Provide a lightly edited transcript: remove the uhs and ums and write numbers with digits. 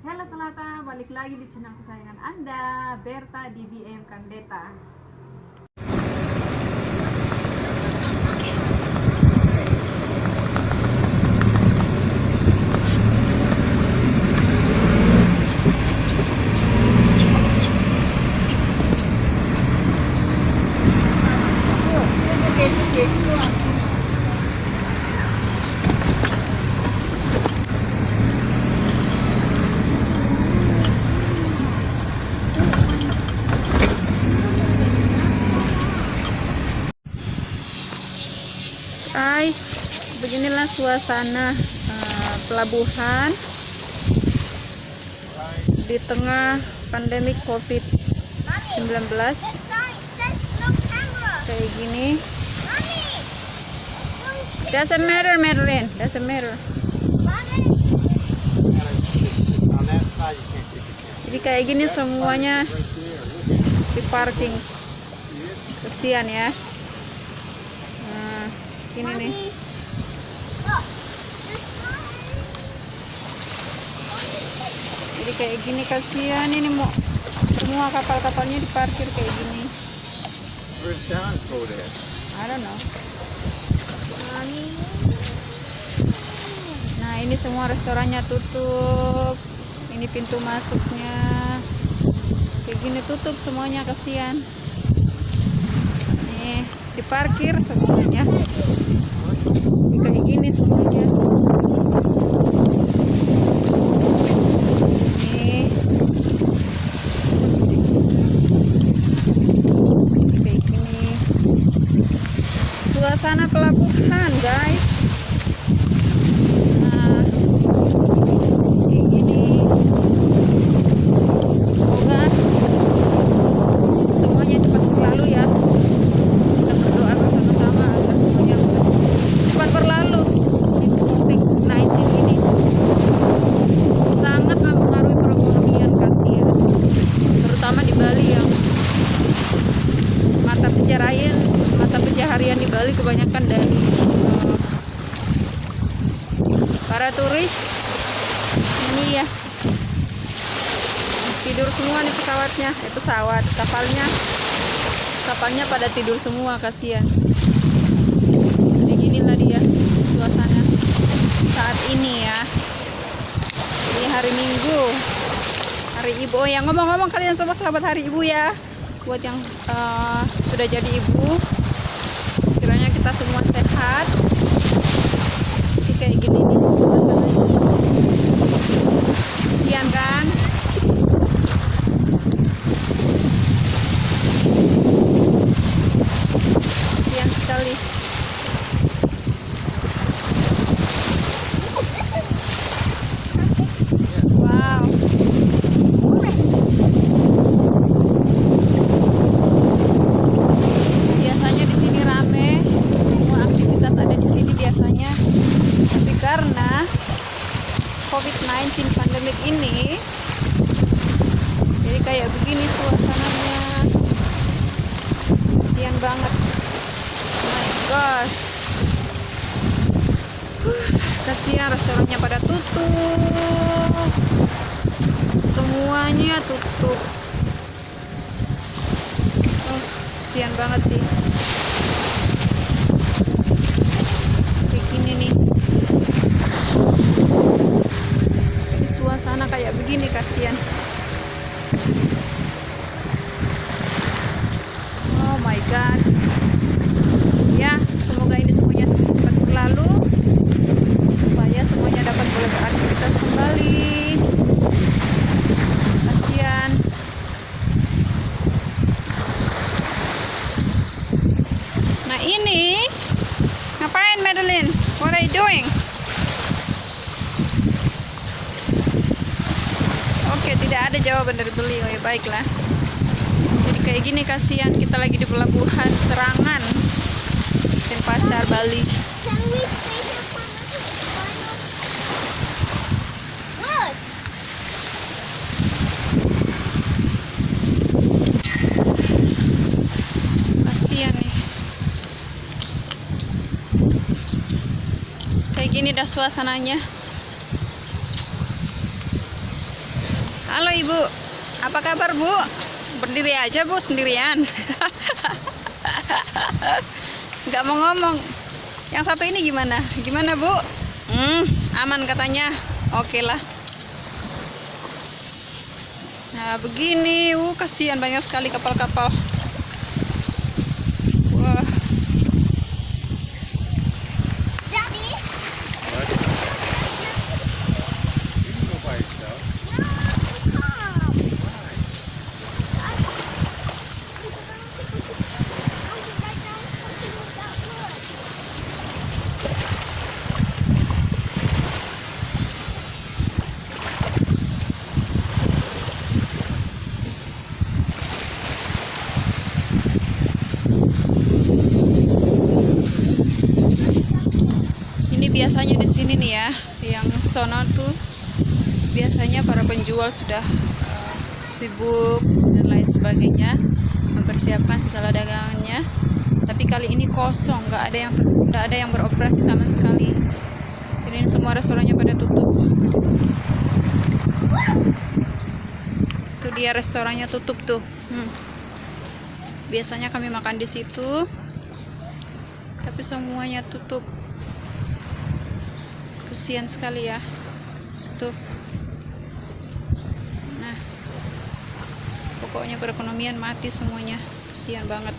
Halo Selata, balik lagi di channel kesayangan Anda, Berta DBM Kandeta. Guys, beginilah suasana pelabuhan di tengah pandemi COVID-19. Kayak gini. Doesn't matter, Madeline. Doesn't matter. Jadi kayak gini semuanya di parking. Kesian ya. Ini nih. Jadi kayak gini, kasihan ini, mau semua kapal-kapalnya diparkir kayak gini. I don't know. Nah, ini semua restorannya tutup. Ini pintu masuknya. Kayak gini tutup semuanya, kasihan. Nih, diparkir semuanya. Kayak gini semuanya. Nih. Kayak gini. Suasana pelabuhan, guys. Nah, kayak gini. Semoga semuanya cepat berlalu ya. Kita berdoa bersama-sama agar semuanya cepat berlalu. COVID-19 ini sangat mempengaruhi perekonomian, kasihan, terutama di Bali yang mata pencaharian di Bali kebanyakan dari para turis. Ini ya, tidur semua nih kapalnya pada tidur semua, kasihan. Jadi inilah dia suasana saat ini ya. Ini hari Minggu, hari Ibu. Oh ya, ngomong-ngomong kalian semua sahabat hari Ibu ya. Buat yang sudah jadi ibu, kiranya kita semua sehat. Jadi kayak gini nih suasananya. Kasihan kan? Kasihan sekali. Wow. Biasanya di sini rame, semua aktivitas ada di sini biasanya. Tapi karena COVID-19 pandemik ini, jadi kayak begini suasananya. Kasihan banget. Oh my gosh. Kasihan, restorannya pada tutup. Semuanya tutup. Oh, kasihan banget sih. Kayak gini nih. Jadi suasana kayak begini, kasihan. Oh my god. Ya, semoga ini semuanya cepat berlalu supaya semuanya dapat boleh beraktivitas kembali. Kasihan. Nah, ini ngapain, Madeline? What are you doing? Oke, tidak ada jawaban dari beliau. Ya baiklah. Jadi kayak gini, kasihan, kita lagi di pelabuhan Serangan, Denpasar, Bali. Kasihan nih. Kayak gini dah suasananya. Halo Ibu, apa kabar Bu? Berdiri aja Bu, sendirian. Nggak mau ngomong. Yang satu ini gimana? Gimana Bu? Aman katanya. Oke lah. Nah begini, kasihan banyak sekali kapal-kapal. Wah. Biasanya di sini nih ya, yang sono tuh biasanya para penjual sudah sibuk dan lain sebagainya, mempersiapkan segala dagangannya. Tapi kali ini kosong, nggak ada yang beroperasi sama sekali. Ini semua restorannya pada tutup. Itu dia restorannya tutup tuh. Biasanya kami makan di situ, tapi semuanya tutup. Kesian sekali ya tuh. Nah pokoknya perekonomian mati semuanya, kesian banget.